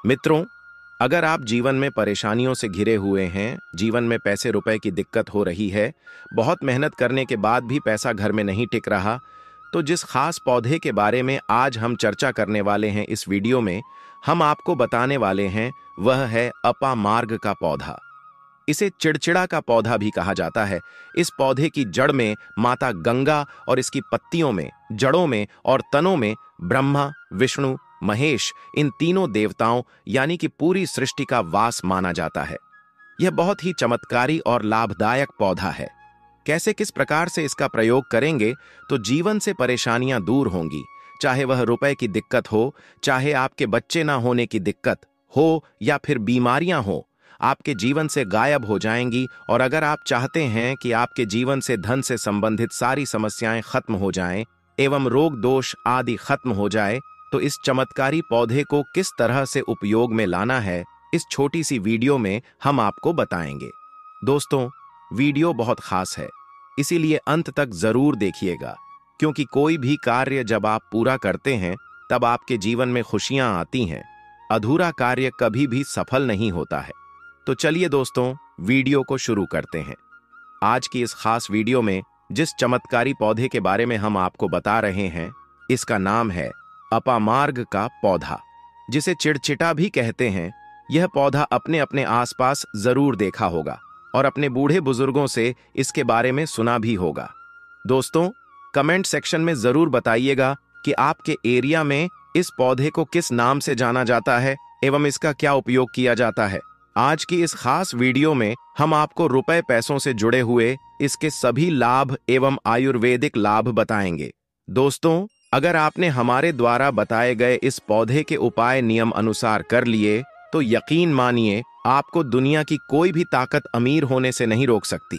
मित्रों, अगर आप जीवन में परेशानियों से घिरे हुए हैं, जीवन में पैसे रुपए की दिक्कत हो रही है, बहुत मेहनत करने के बाद भी पैसा घर में नहीं टिक रहा, तो जिस खास पौधे के बारे में आज हम चर्चा करने वाले हैं इस वीडियो में, हम आपको बताने वाले हैं, वह है अपामार्ग का पौधा। इसे चिड़चिड़ा का पौधा भी कहा जाता है। इस पौधे की जड़ में माता गंगा और इसकी पत्तियों में, जड़ों में और तनों में ब्रह्मा, विष्णु, महेश, इन तीनों देवताओं यानी कि पूरी सृष्टि का वास माना जाता है। यह बहुत ही चमत्कारी और लाभदायक पौधा है। कैसे किस प्रकार से इसका प्रयोग करेंगे तो जीवन से परेशानियां दूर होंगी, चाहे वह रुपए की दिक्कत हो, चाहे आपके बच्चे ना होने की दिक्कत हो या फिर बीमारियां हो, आपके जीवन से गायब हो जाएंगी। और अगर आप चाहते हैं कि आपके जीवन से धन से संबंधित सारी समस्याएं खत्म हो जाएं एवं रोग दोष आदि खत्म हो जाए, तो इस चमत्कारी पौधे को किस तरह से उपयोग में लाना है, इस छोटी सी वीडियो में हम आपको बताएंगे। दोस्तों, वीडियो बहुत खास है, इसीलिए अंत तक जरूर देखिएगा, क्योंकि कोई भी कार्य जब आप पूरा करते हैं तब आपके जीवन में खुशियां आती हैं। अधूरा कार्य कभी भी सफल नहीं होता है। तो चलिए दोस्तों, वीडियो को शुरू करते हैं। आज की इस खास वीडियो में जिस चमत्कारी पौधे के बारे में हम आपको बता रहे हैं, इसका नाम है अपामार्ग का पौधा, जिसे चिड़चिटा भी कहते हैं। यह पौधा अपने अपने आसपास जरूर देखा होगा और अपने बूढ़े बुजुर्गों से इसके बारे में सुना भी होगा। दोस्तों, कमेंट सेक्शन में जरूर बताइएगा कि आपके एरिया में इस पौधे को किस नाम से जाना जाता है एवं इसका क्या उपयोग किया जाता है। आज की इस खास वीडियो में हम आपको रुपए पैसों से जुड़े हुए इसके सभी लाभ एवं आयुर्वेदिक लाभ बताएंगे। दोस्तों, अगर आपने हमारे द्वारा बताए गए इस पौधे के उपाय नियम अनुसार कर लिए, तो यकीन मानिए आपको दुनिया की कोई भी ताकत अमीर होने से नहीं रोक सकती।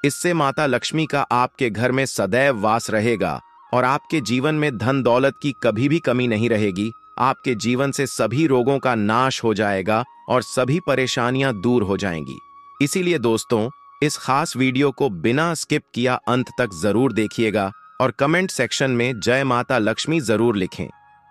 इससे माता लक्ष्मी का आपके घर में सदैव वास रहेगा और आपके जीवन में धन दौलत की कभी भी कमी नहीं रहेगी। आपके जीवन से सभी रोगों का नाश हो जाएगा और सभी परेशानियां दूर हो जाएंगी। इसीलिए दोस्तों, इस खास वीडियो को बिना स्किप किया अंत तक जरूर देखिएगा और कमेंट सेक्शन में जय माता लक्ष्मी जरूर लिखें।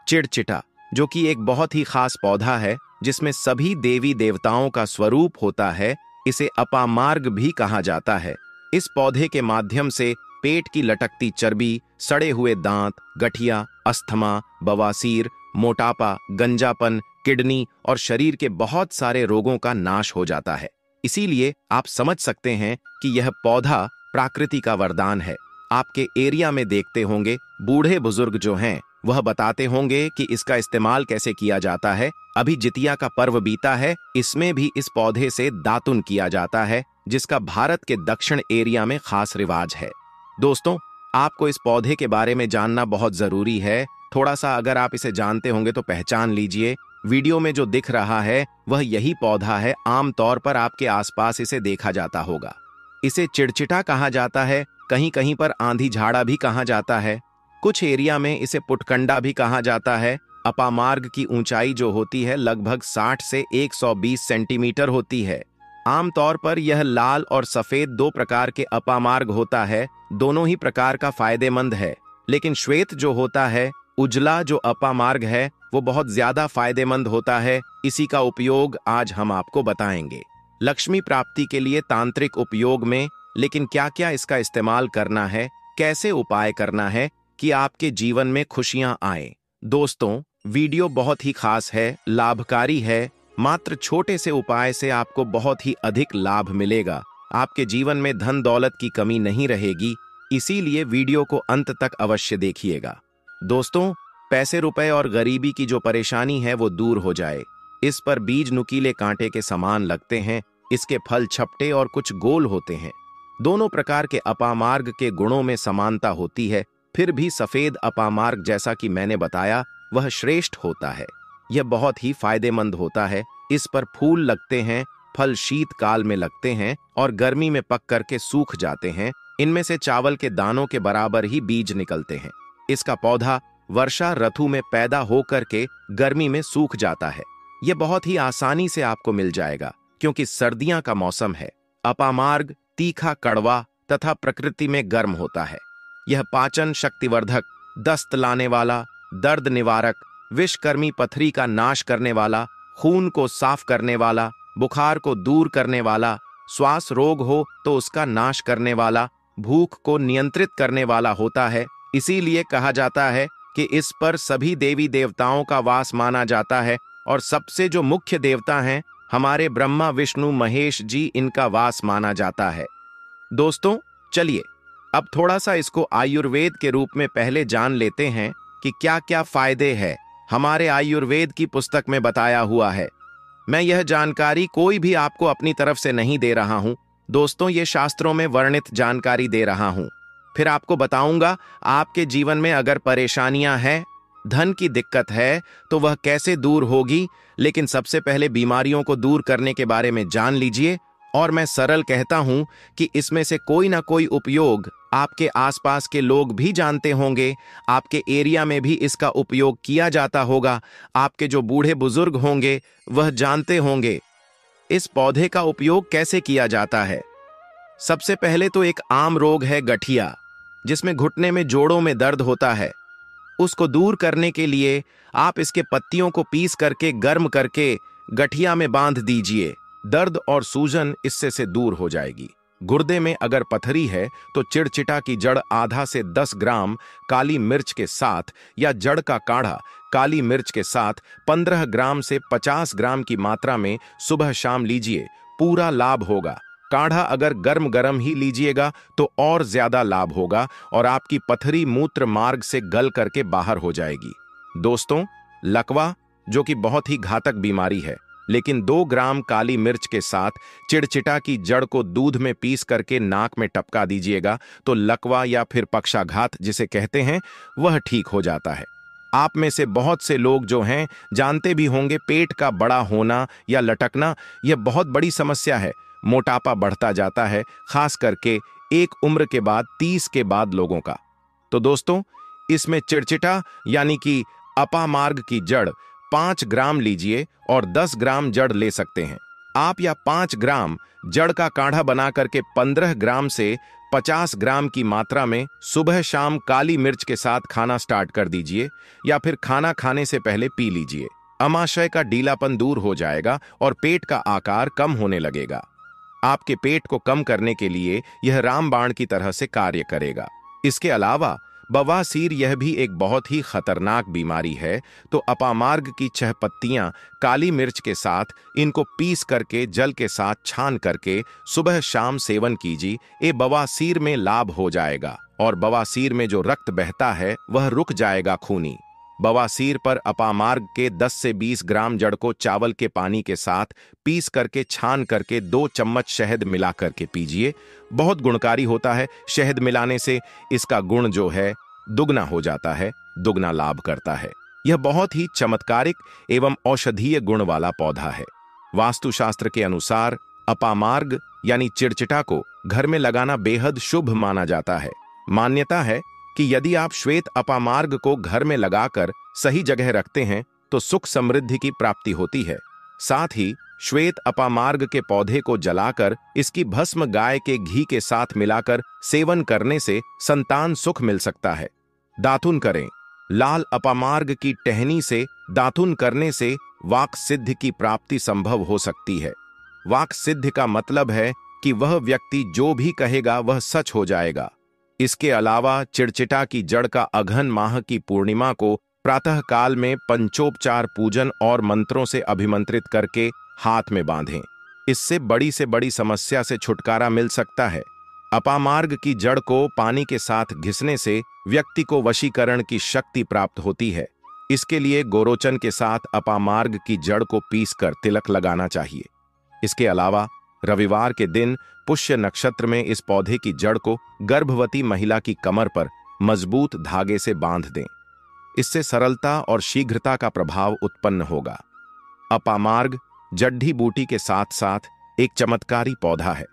चिड़चिटा, जो कि एक बहुत ही खास पौधा है जिसमें सभी देवी देवताओं का स्वरूप होता है, इसे अपामार्ग भी कहा जाता है। इस पौधे के माध्यम से पेट की लटकती चर्बी, सड़े हुए दांत, गठिया, अस्थमा, बवासीर, मोटापा, गंजापन, किडनी और शरीर के बहुत सारे रोगों का नाश हो जाता है। इसीलिए आप समझ सकते हैं कि यह पौधा प्रकृति का वरदान है। आपके एरिया में देखते होंगे बूढ़े बुजुर्ग जो हैं, वह बताते होंगे कि इसका इस्तेमाल कैसे किया जाता है। अभी जितिया का पर्व बीता है, इसमें भी इस पौधे से दातुन किया जाता है, जिसका भारत के दक्षिण एरिया में खास रिवाज है। दोस्तों, आपको इस पौधे के बारे में जानना बहुत जरूरी है। थोड़ा सा अगर आप इसे जानते होंगे तो पहचान लीजिए। वीडियो में जो दिख रहा है वह यही पौधा है। आमतौर पर आपके आसपास इसे देखा जाता होगा। इसे चिड़चिटा कहा जाता है, कहीं कहीं पर आंधी झाड़ा भी कहा जाता है, कुछ एरिया में इसे पुटकंडा भी कहा जाता है। अपामार्ग की ऊंचाई जो होती है लगभग 60 से 120 सेंटीमीटर होती है। आमतौर पर यह लाल और सफेद दो प्रकार के अपामार्ग होता है। दोनों ही प्रकार का फायदेमंद है, लेकिन श्वेत जो होता है, उजला जो अपामार्ग है, वो बहुत ज्यादा फायदेमंद होता है। इसी का उपयोग आज हम आपको बताएंगे लक्ष्मी प्राप्ति के लिए तांत्रिक उपयोग में। लेकिन क्या क्या इसका इस्तेमाल करना है, कैसे उपाय करना है कि आपके जीवन में खुशियां आए। दोस्तों, वीडियो बहुत ही खास है, लाभकारी है। मात्र छोटे से उपाय से आपको बहुत ही अधिक लाभ मिलेगा। आपके जीवन में धन दौलत की कमी नहीं रहेगी। इसीलिए वीडियो को अंत तक अवश्य देखिएगा। दोस्तों, पैसे रुपए और गरीबी की जो परेशानी है वो दूर हो जाए। इस पर बीज नुकीले कांटे के समान लगते हैं। इसके फल छपटे और कुछ गोल होते हैं। दोनों प्रकार के अपामार्ग के गुणों में समानता होती है, फिर भी सफेद अपामार्ग जैसा कि मैंने बताया वह श्रेष्ठ होता है। यह बहुत ही फायदेमंद होता है। इस पर फूल लगते हैं, फल शीतकाल में लगते हैं और गर्मी में पक करके सूख जाते हैं। इनमें से चावल के दानों के बराबर ही बीज निकलते हैं। इसका पौधा वर्षा ऋतु में पैदा होकर के गर्मी में सूख जाता है। यह बहुत ही आसानी से आपको मिल जाएगा, क्योंकि सर्दियां का मौसम है। अपामार्ग तीखा, कड़वा तथा प्रकृति में गर्म होता है। यह पाचन शक्तिवर्धक, दस्त लाने वाला, दर्द निवारक, विषकर्मी पथरी का नाश करने वाला खून को साफ करने वाला, बुखार को दूर करने वाला, श्वास रोग हो तो उसका नाश करने वाला, भूख को नियंत्रित करने वाला होता है। इसीलिए कहा जाता है कि इस पर सभी देवी देवताओं का वास माना जाता है और सबसे जो मुख्य देवता हैं हमारे ब्रह्मा विष्णु महेश जी, इनका वास माना जाता है। दोस्तों चलिए अब थोड़ा सा इसको आयुर्वेद के रूप में पहले जान लेते हैं कि क्या क्या फायदे हैं। हमारे आयुर्वेद की पुस्तक में बताया हुआ है। मैं यह जानकारी कोई भी आपको अपनी तरफ से नहीं दे रहा हूं दोस्तों, ये शास्त्रों में वर्णित जानकारी दे रहा हूं। फिर आपको बताऊंगा आपके जीवन में अगर परेशानियां हैं, धन की दिक्कत है तो वह कैसे दूर होगी। लेकिन सबसे पहले बीमारियों को दूर करने के बारे में जान लीजिए। और मैं सरल कहता हूं कि इसमें से कोई ना कोई उपयोग आपके आसपास के लोग भी जानते होंगे, आपके एरिया में भी इसका उपयोग किया जाता होगा, आपके जो बूढ़े बुजुर्ग होंगे वह जानते होंगे। इस पौधे का उपयोग कैसे किया जाता है? सबसे पहले तो एक आम रोग है गठिया, जिसमें घुटने में जोड़ों में दर्द होता है। उसको दूर करने के लिए आप इसके पत्तियों को पीस करके गर्म करके गठिया में बांध दीजिए। दर्द और सूजन इससे से दूर हो जाएगी। गुर्दे में अगर पथरी है तो चिड़चिटा की जड़ आधा से 10 ग्राम काली मिर्च के साथ या जड़ का काढ़ा काली मिर्च के साथ 15 ग्राम से 50 ग्राम की मात्रा में सुबह शाम लीजिए, पूरा लाभ होगा। काढ़ा अगर गर्म गर्म ही लीजिएगा तो और ज्यादा लाभ होगा और आपकी पथरी मूत्र मार्ग से गल करके बाहर हो जाएगी। दोस्तों लकवा, जो कि बहुत ही घातक बीमारी है, लेकिन 2 ग्राम काली मिर्च के साथ चिड़चिटा की जड़ को दूध में पीस करके नाक में टपका दीजिएगा तो लकवा या फिर पक्षाघात जिसे कहते हैं वह ठीक हो जाता है। आप में से बहुत से लोग जो हैं जानते भी होंगे, पेट का बड़ा होना या लटकना यह बहुत बड़ी समस्या है। मोटापा बढ़ता जाता है, खास करके एक उम्र के बाद 30 के बाद लोगों का। तो दोस्तों इसमें चिड़चिटा यानी कि अपामार्ग की जड़ 5 ग्राम लीजिए और 10 ग्राम जड़ ले सकते हैं आप, या 5 ग्राम जड़ का काढ़ा बना करके 15 ग्राम से 50 ग्राम की मात्रा में सुबह शाम काली मिर्च के साथ खाना स्टार्ट कर दीजिए, या फिर खाना खाने से पहले पी लीजिए। अमाशय का ढीलापन दूर हो जाएगा और पेट का आकार कम होने लगेगा। आपके पेट को कम करने के लिए यह रामबाण की तरह से कार्य करेगा। इसके अलावा बवासीर यह भी एक बहुत ही खतरनाक बीमारी है, तो अपामार्ग की 6 पत्तियां काली मिर्च के साथ इनको पीस करके जल के साथ छान करके सुबह शाम सेवन कीजिए। ये बवासीर में लाभ हो जाएगा और बवासीर में जो रक्त बहता है वह रुक जाएगा खूनी। बवासीर पर अपामार्ग के 10 से 20 ग्राम जड़ को चावल के पानी के साथ पीस करके छान करके 2 चम्मच शहद मिला करके पीजिए। बहुत गुणकारी होता है। शहद मिलाने से इसका गुण जो है दुगना हो जाता है, दुगना लाभ करता है। यह बहुत ही चमत्कारिक एवं औषधीय गुण वाला पौधा है। वास्तुशास्त्र के अनुसार अपामार्ग यानी चिड़चिटा को घर में लगाना बेहद शुभ माना जाता है। मान्यता है कि यदि आप श्वेत अपामार्ग को घर में लगाकर सही जगह रखते हैं तो सुख समृद्धि की प्राप्ति होती है। साथ ही श्वेत अपामार्ग के पौधे को जलाकर इसकी भस्म गाय के घी के साथ मिलाकर सेवन करने से संतान सुख मिल सकता है। दातुन करें। लाल अपामार्ग की टहनी से दातुन करने से वाक सिद्धि की प्राप्ति संभव हो सकती है। वाक सिद्धि का मतलब है कि वह व्यक्ति जो भी कहेगा वह सच हो जाएगा। इसके अलावा चिड़चिटा की जड़ का अघन माह की पूर्णिमा को प्रातः काल में पंचोपचार पूजन और मंत्रों से अभिमंत्रित करके हाथ में बांधें। इससे बड़ी से बड़ी समस्या से छुटकारा मिल सकता है। अपामार्ग की जड़ को पानी के साथ घिसने से व्यक्ति को वशीकरण की शक्ति प्राप्त होती है। इसके लिए गोरोचन के साथ अपामार्ग की जड़ को पीसकर तिलक लगाना चाहिए। इसके अलावा रविवार के दिन पुष्य नक्षत्र में इस पौधे की जड़ को गर्भवती महिला की कमर पर मजबूत धागे से बांध दें। इससे सरलता और शीघ्रता का प्रभाव उत्पन्न होगा। अपामार्ग जड्ढी बूटी के साथ साथ एक चमत्कारी पौधा है।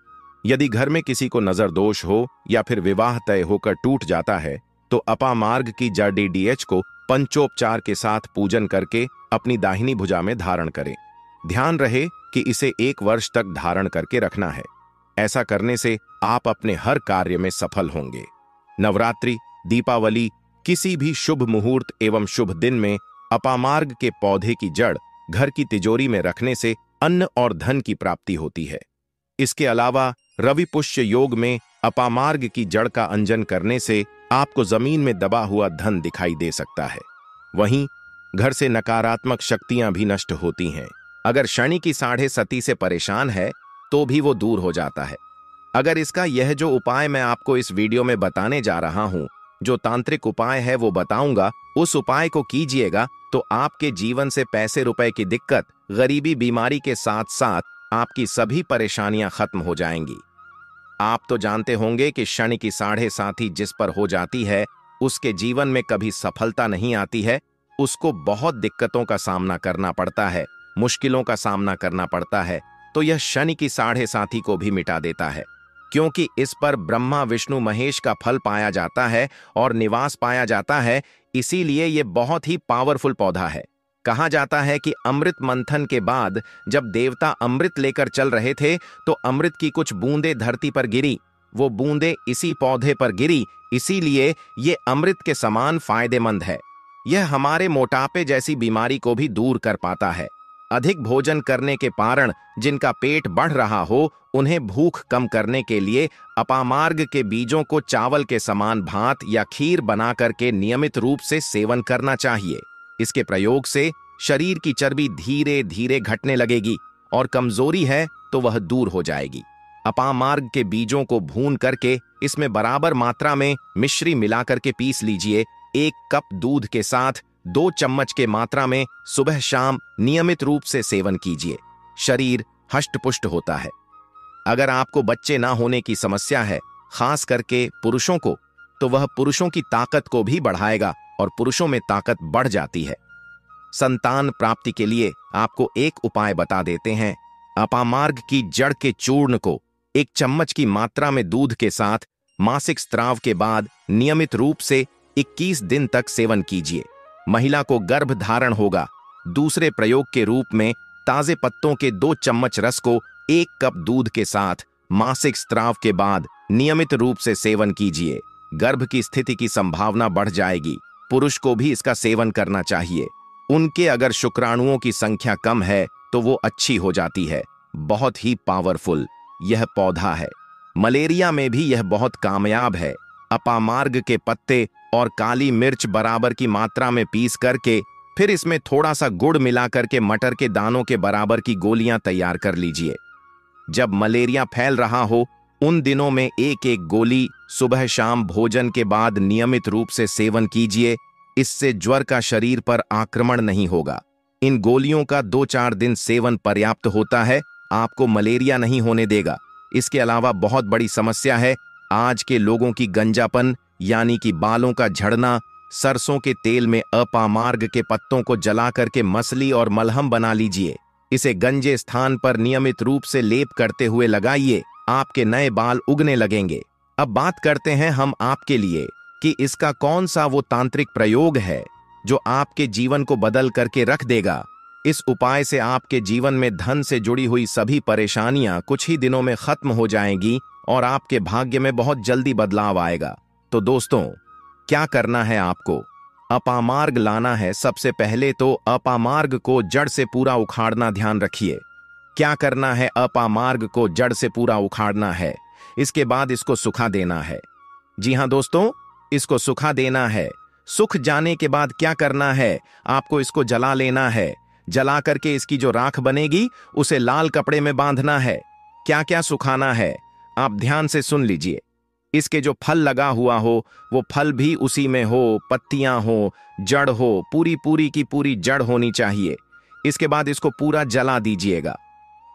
यदि घर में किसी को नजर दोष हो या फिर विवाह तय होकर टूट जाता है तो अपामार्ग की जड़ DDH को पंचोपचार के साथ पूजन करके अपनी दाहिनी भुजा में धारण करें। ध्यान रहे कि इसे 1 वर्ष तक धारण करके रखना है। ऐसा करने से आप अपने हर कार्य में सफल होंगे। नवरात्रि, दीपावली, किसी भी शुभ मुहूर्त एवं शुभ दिन में अपामार्ग के पौधे की जड़ घर की तिजोरी में रखने से अन्न और धन की प्राप्ति होती है। इसके अलावा रवि पुष्य योग में अपामार्ग की जड़ का अंजन करने से आपको जमीन में दबा हुआ धन दिखाई दे सकता है। वहीं घर से नकारात्मक शक्तियां भी नष्ट होती हैं। अगर शनि की 7.5 से परेशान है तो भी वो दूर हो जाता है। अगर इसका यह जो उपाय मैं आपको इस वीडियो में बताने जा रहा हूं, जो तांत्रिक उपाय है वो बताऊंगा, उस उपाय को कीजिएगा तो आपके जीवन से पैसे रुपए की दिक्कत, गरीबी, बीमारी के साथ साथ आपकी सभी परेशानियां खत्म हो जाएंगी। आप तो जानते होंगे कि शनि की 7.5 जिस पर हो जाती है उसके जीवन में कभी सफलता नहीं आती है, उसको बहुत दिक्कतों का सामना करना पड़ता है, मुश्किलों का सामना करना पड़ता है। तो यह शनि की 7.5 को भी मिटा देता है, क्योंकि इस पर ब्रह्मा विष्णु महेश का फल पाया जाता है और निवास पाया जाता है। इसीलिए यह बहुत ही पावरफुल पौधा है। कहा जाता है कि अमृत मंथन के बाद जब देवता अमृत लेकर चल रहे थे तो अमृत की कुछ बूंदें धरती पर गिरी। वो बूंदें इसी पौधे पर गिरी, इसीलिए ये अमृत के समान फायदेमंद है। यह हमारे मोटापे जैसी बीमारी को भी दूर कर पाता है। अधिक भोजन करने के कारण जिनका पेट बढ़ रहा हो, उन्हें भूख कम करने के लिए अपामार्ग के बीजों को चावल के समान भात या खीर बना करके नियमित रूप से सेवन करना चाहिए। इसके प्रयोग से शरीर की चर्बी धीरे धीरे घटने लगेगी और कमजोरी है तो वह दूर हो जाएगी। अपामार्ग के बीजों को भून करके इसमें बराबर मात्रा में मिश्री मिला करके पीस लीजिए। 1 कप दूध के साथ 2 चम्मच के मात्रा में सुबह शाम नियमित रूप से सेवन कीजिए। शरीर हष्ट-पुष्ट होता है। अगर आपको बच्चे ना होने की समस्या है, खास करके पुरुषों को, तो वह पुरुषों की ताकत को भी बढ़ाएगा और पुरुषों में ताकत बढ़ जाती है। संतान प्राप्ति के लिए आपको एक उपाय बता देते हैं। अपामार्ग की जड़ के चूर्ण को 1 चम्मच की मात्रा में दूध के साथ मासिक स्त्राव के बाद नियमित रूप से 21 दिन तक सेवन कीजिए। महिला को गर्भ धारण होगा। दूसरे प्रयोग के रूप में ताजे पत्तों के 2 चम्मच रस को 1 कप दूध के साथ मासिक स्त्राव के बाद नियमित रूप से सेवन कीजिए। गर्भ की स्थिति की संभावना बढ़ जाएगी। पुरुष को भी इसका सेवन करना चाहिए। उनके अगर शुक्राणुओं की संख्या कम है तो वो अच्छी हो जाती है। बहुत ही पावरफुल यह पौधा है। मलेरिया में भी यह बहुत कामयाब है। अपामार्ग के पत्ते और काली मिर्च बराबर की मात्रा में पीस करके फिर इसमें थोड़ा सा गुड़ मिला करके मटर के दानों के बराबर की गोलियां तैयार कर लीजिए। जब मलेरिया फैल रहा हो उन दिनों में 1-1 गोली सुबह शाम भोजन के बाद नियमित रूप से सेवन कीजिए। इससे ज्वर का शरीर पर आक्रमण नहीं होगा। इन गोलियों का 2-4 दिन सेवन पर्याप्त होता है, आपको मलेरिया नहीं होने देगा। इसके अलावा बहुत बड़ी समस्या है आज के लोगों की गंजापन, यानी कि बालों का झड़ना। सरसों के तेल में अपामार्ग के पत्तों को जला करके मसली और मलहम बना लीजिए। इसे गंजे स्थान पर नियमित रूप से लेप करते हुए लगाइए, आपके नए बाल उगने लगेंगे। अब बात करते हैं हम आपके लिए कि इसका कौन सा वो तांत्रिक प्रयोग है जो आपके जीवन को बदल करके रख देगा। इस उपाय से आपके जीवन में धन से जुड़ी हुई सभी परेशानियां कुछ ही दिनों में खत्म हो जाएंगी और आपके भाग्य में बहुत जल्दी बदलाव आएगा। तो दोस्तों, क्या करना है आपको? अपामार्ग लाना है। सबसे पहले तो अपामार्ग को जड़ से पूरा उखाड़ना, ध्यान रखिए। क्या करना है? अपामार्ग को जड़ से पूरा उखाड़ना है। इसके बाद इसको सुखा देना है। जी हां दोस्तों, इसको सुखा देना है। सूख जाने के बाद क्या करना है? आपको इसको जला लेना है। जला करके इसकी जो राख बनेगी उसे लाल कपड़े में बांधना है। क्या क्या सुखाना है आप ध्यान से सुन लीजिए। इसके जो फल लगा हुआ हो वो फल भी उसी में हो, पत्तियां हो, जड़ हो, पूरी की पूरी जड़ होनी चाहिए। इसके बाद इसको पूरा जला दीजिएगा।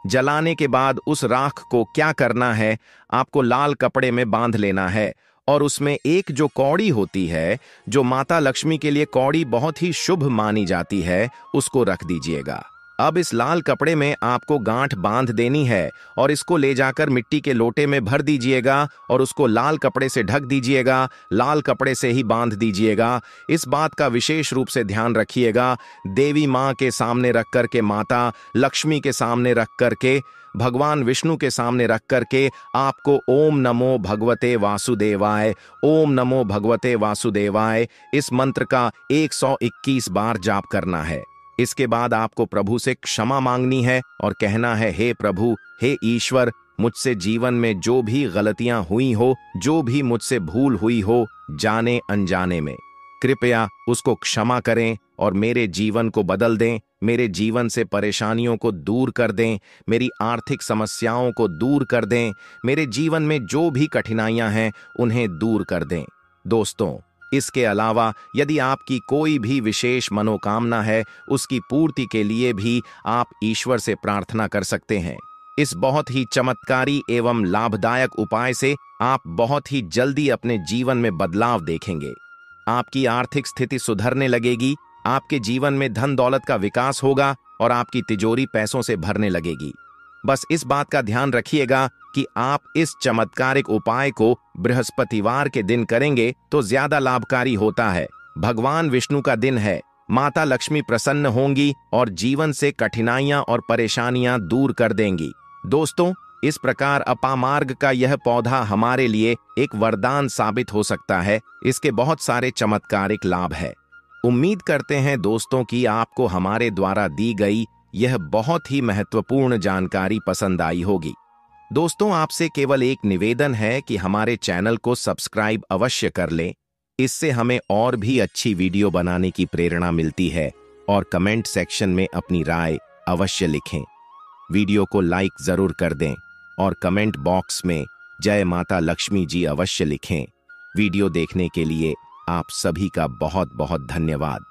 जलाने के बाद उस राख को क्या करना है? आपको लाल कपड़े में बांध लेना है और उसमें एक जो कौड़ी होती है, जो माता लक्ष्मी के लिए कौड़ी बहुत ही शुभ मानी जाती है, उसको रख दीजिएगा। अब इस लाल कपड़े में आपको गांठ बांध देनी है और इसको ले जाकर मिट्टी के लोटे में भर दीजिएगा और उसको लाल कपड़े से ढक दीजिएगा। लाल कपड़े से ही बांध दीजिएगा। इस बात का विशेष रूप से ध्यान रखिएगा। देवी माँ के सामने रख करके, माता लक्ष्मी के सामने रख करके, भगवान विष्णु के सामने रख करके आपको ओम नमो भगवते वासुदेवाय, ओम नमो भगवते वासुदेवाय इस मंत्र का 121 बार जाप करना है। इसके बाद आपको प्रभु से क्षमा मांगनी है और कहना है, हे प्रभु, हे ईश्वर, मुझसे जीवन में जो भी गलतियां हुई हो, जो भी मुझसे भूल हुई हो जाने अनजाने में, कृपया उसको क्षमा करें और मेरे जीवन को बदल दें, मेरे जीवन से परेशानियों को दूर कर दें, मेरी आर्थिक समस्याओं को दूर कर दें, मेरे जीवन में जो भी कठिनाइयां हैं उन्हें दूर कर दें। दोस्तों, इसके अलावा यदि आपकी कोई भी विशेष मनोकामना है, उसकी पूर्ति के लिए भी आप ईश्वर से प्रार्थना कर सकते हैं। इस बहुत ही चमत्कारी एवं लाभदायक उपाय से आप बहुत ही जल्दी अपने जीवन में बदलाव देखेंगे। आपकी आर्थिक स्थिति सुधरने लगेगी, आपके जीवन में धन दौलत का विकास होगा और आपकी तिजोरी पैसों से भरने लगेगी। बस इस बात का ध्यान रखिएगा कि आप इस चमत्कारिक उपाय को बृहस्पतिवार के दिन करेंगे तो ज्यादा लाभकारी होता है। भगवान विष्णु का दिन है, माता लक्ष्मी प्रसन्न होंगी और जीवन से कठिनाइयां और परेशानियां दूर कर देंगी। दोस्तों, इस प्रकार अपामार्ग का यह पौधा हमारे लिए एक वरदान साबित हो सकता है। इसके बहुत सारे चमत्कारिक लाभ है। उम्मीद करते हैं दोस्तों कि आपको हमारे द्वारा दी गई यह बहुत ही महत्वपूर्ण जानकारी पसंद आई होगी। दोस्तों, आपसे केवल एक निवेदन है कि हमारे चैनल को सब्सक्राइब अवश्य कर लें। इससे हमें और भी अच्छी वीडियो बनाने की प्रेरणा मिलती है। और कमेंट सेक्शन में अपनी राय अवश्य लिखें। वीडियो को लाइक जरूर कर दें और कमेंट बॉक्स में जय माता लक्ष्मी जी अवश्य लिखें। वीडियो देखने के लिए आप सभी का बहुत बहुत धन्यवाद।